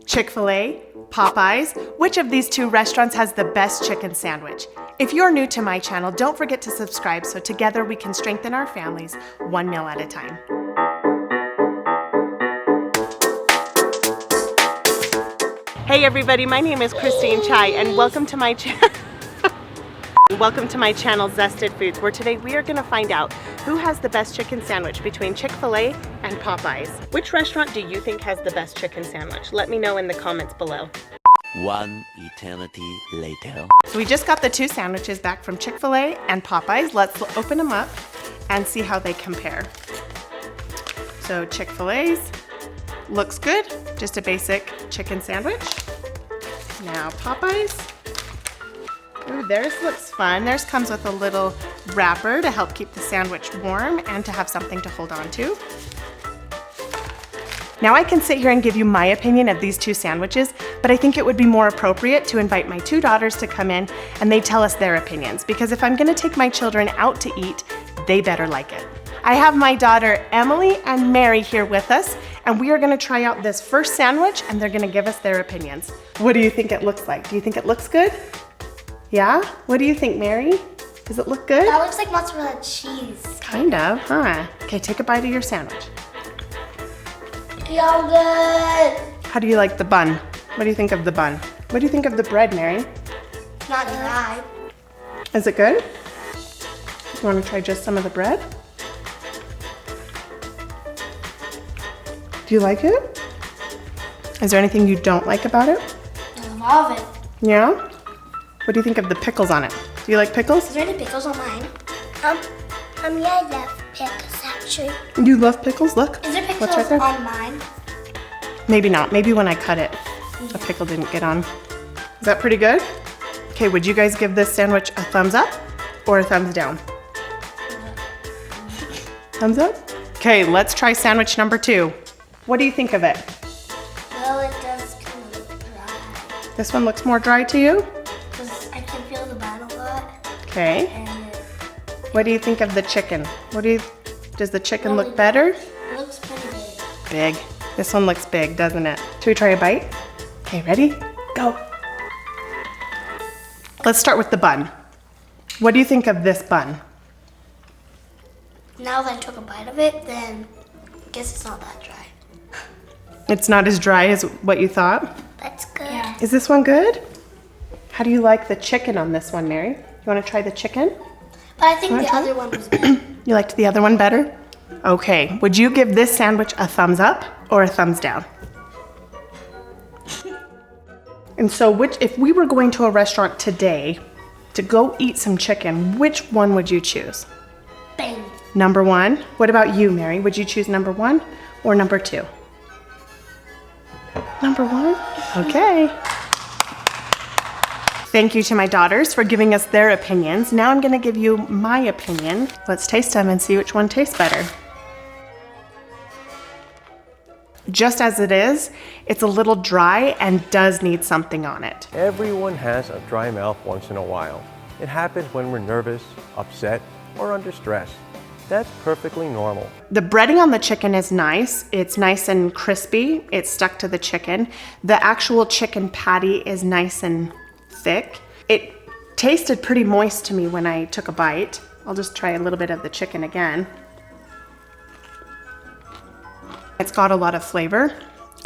Chick-fil-A, Popeyes, which of these two restaurants has the best chicken sandwich? If you're new to my channel, don't forget to subscribe so together we can strengthen our families one meal at a time. Hey everybody, my name is Christine Chai and welcome to my channel. Welcome to my channel, Zested Foods, where today we are going to find out who has the best chicken sandwich between Chick-fil-A and Popeyes. Which restaurant do you think has the best chicken sandwich? Let me know in the comments below. One eternity later. So we just got the two sandwiches back from Chick-fil-A and Popeyes. Let's open them up and see how they compare. So Chick-fil-A's looks good, just a basic chicken sandwich. Now Popeyes. Ooh, theirs looks fun. Theirs comes with a little wrapper to help keep the sandwich warm and to have something to hold on to. Now I can sit here and give you my opinion of these two sandwiches, but I think it would be more appropriate to invite my two daughters to come in and they tell us their opinions, because if I'm gonna take my children out to eat, they better like it. I have my daughter Emily and Mary here with us, and we are gonna try out this first sandwich and they're gonna give us their opinions. What do you think it looks like? Do you think it looks good? Yeah? What do you think, Mary? Does it look good? That looks like mozzarella cheese. Kind of, huh? Okay, take a bite of your sandwich. Yogurt. How do you like the bun? What do you think of the bun? What do you think of the bread, Mary? It's not dry. Is it good? You want to try just some of the bread? Do you like it? Is there anything you don't like about it? I love it. Yeah? What do you think of the pickles on it? Do you like pickles? Is there any pickles on mine? Yeah, I love pickles actually. You love pickles? Look. Is there pickles What's right there? on mine? Maybe not. Maybe when I cut it, a pickle didn't get on. Is that pretty good? Okay, would you guys give this sandwich a thumbs up or a thumbs down? Thumbs up? Okay, let's try sandwich number 2. What do you think of it? Well, it does kind of look dry. This one looks more dry to you? Because I can feel the bun a lot. Okay. And What do you think of the chicken? Does the chicken look better? it looks pretty big. Big. This one looks big, doesn't it? Should we try a bite? Okay, ready? Go. Let's start with the bun. What do you think of this bun? Now that I took a bite of it, then I guess it's not that dry. It's not as dry as what you thought. That's good. Yeah. Is this one good? How do you like the chicken on this one, Mary? You want to try the chicken? But I think Wanna the try? other one was good. You liked the other one better? Okay, would you give this sandwich a thumbs up or a thumbs down? And so if we were going to a restaurant today to go eat some chicken, which one would you choose? Bang. Number 1. What about you, Mary? Would you choose number 1 or number 2? Number 1? Okay. Thank you to my daughters for giving us their opinions. Now I'm gonna give you my opinion. Let's taste them and see which one tastes better. Just as it is, it's a little dry and does need something on it. Everyone has a dry mouth once in a while. It happens when we're nervous, upset, or under stress. That's perfectly normal. The breading on the chicken is nice. It's nice and crispy. It's stuck to the chicken. The actual chicken patty is nice and thick. It tasted pretty moist to me when I took a bite. I'll just try a little bit of the chicken again. It's got a lot of flavor.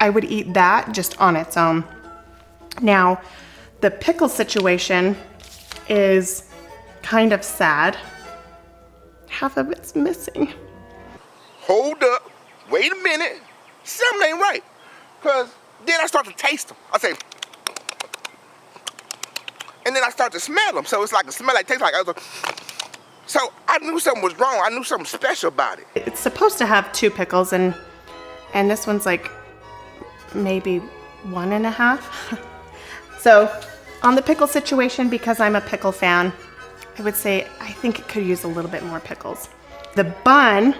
I would eat that just on its own. Now, the pickle situation is kind of sad. Half of it's missing. Hold up, wait a minute, something ain't right. Cause then I start to taste them. I say, and then I start to smell them. So it's like a smell that tastes like other. So I knew something was wrong. I knew something special about it. It's supposed to have 2 pickles and this one's like maybe 1.5. So on the pickle situation, because I'm a pickle fan, I would say I think it could use a little bit more pickles. The bun,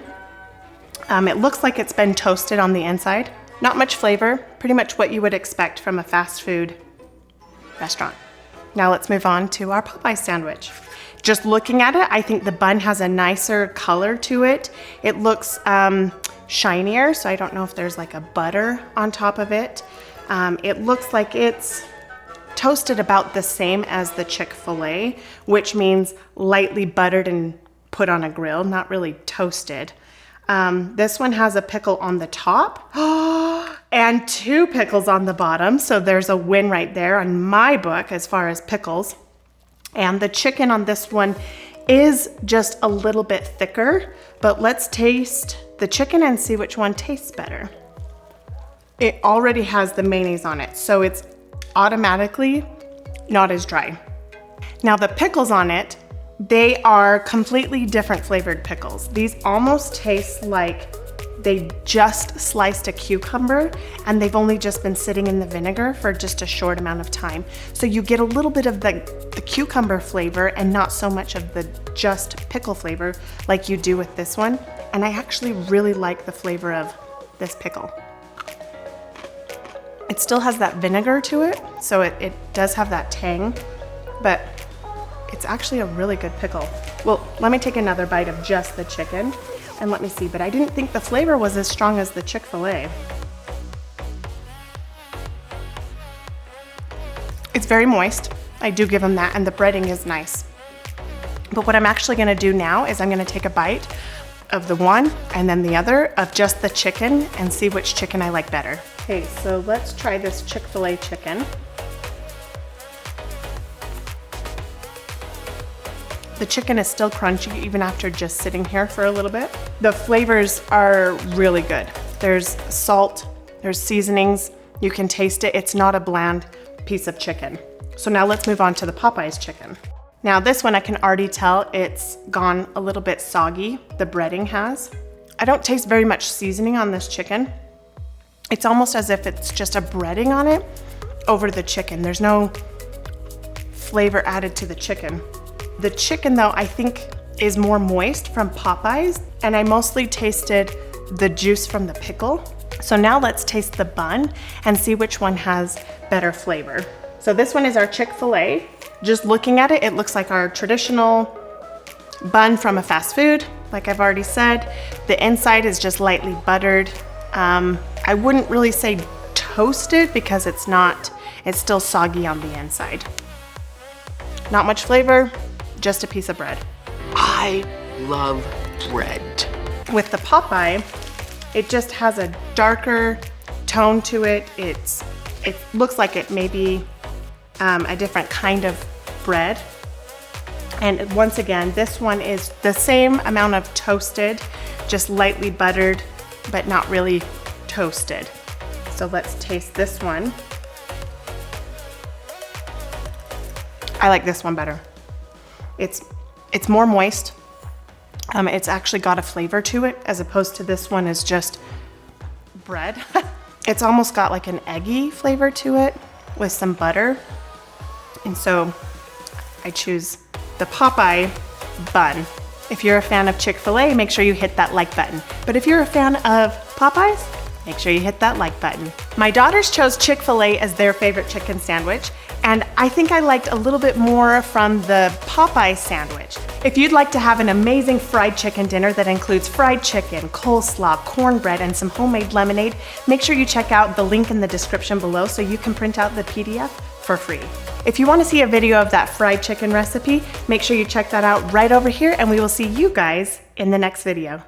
it looks like it's been toasted on the inside. Not much flavor, pretty much what you would expect from a fast food restaurant. Now let's move on to our Popeyes sandwich. Just looking at it, I think the bun has a nicer color to it. It looks shinier, so I don't know if there's like a butter on top of it. It looks like it's toasted about the same as the Chick-fil-A, which means lightly buttered and put on a grill, not really toasted. This one has a pickle on the top and 2 pickles on the bottom. So there's a win right there on my book as far as pickles. And the chicken on this one is just a little bit thicker, but let's taste the chicken and see which one tastes better. It already has the mayonnaise on it, so it's automatically not as dry. Now the pickles on it, they are completely different flavored pickles. These almost taste like they just sliced a cucumber and they've only just been sitting in the vinegar for just a short amount of time. So you get a little bit of the cucumber flavor and not so much of the just pickle flavor like you do with this one. And I actually really like the flavor of this pickle. It still has that vinegar to it, so it does have that tang, but it's actually a really good pickle. Well, let me take another bite of just the chicken and let me see, but I didn't think the flavor was as strong as the Chick-fil-A. It's very moist. I do give them that, and the breading is nice. But what I'm actually gonna do now is I'm gonna take a bite of the one and then the other of just the chicken and see which chicken I like better. Okay, so let's try this Chick-fil-A chicken. The chicken is still crunchy even after just sitting here for a little bit. The flavors are really good. There's salt, there's seasonings, you can taste it. It's not a bland piece of chicken. So now let's move on to the Popeyes chicken. Now this one I can already tell it's gone a little bit soggy, the breading has. I don't taste very much seasoning on this chicken. It's almost as if it's just a breading on it over the chicken. There's no flavor added to the chicken. The chicken though, I think is more moist from Popeyes, and I mostly tasted the juice from the pickle. So now let's taste the bun and see which one has better flavor. So this one is our Chick-fil-A. Just looking at it, it looks like our traditional bun from a fast food. Like I've already said, the inside is just lightly buttered. I wouldn't really say toasted because it's not, it's still soggy on the inside. Not much flavor, just a piece of bread. I love bread. With the Popeye, it just has a darker tone to it. It looks like it may be a different kind of bread. And once again, this one is the same amount of toasted, just lightly buttered, but not really toasted. So let's taste this one. I like this one better. It's more moist. It's actually got a flavor to it as opposed to this one is just bread. It's almost got like an eggy flavor to it with some butter. And so I choose the Popeye bun. If you're a fan of Chick-fil-A, make sure you hit that like button. But if you're a fan of Popeyes, make sure you hit that like button. My daughters chose Chick-fil-A as their favorite chicken sandwich, and I think I liked a little bit more from the Popeye sandwich. If you'd like to have an amazing fried chicken dinner that includes fried chicken, coleslaw, cornbread, and some homemade lemonade, make sure you check out the link in the description below so you can print out the PDF for free. If you want to see a video of that fried chicken recipe, make sure you check that out right over here, and we will see you guys in the next video.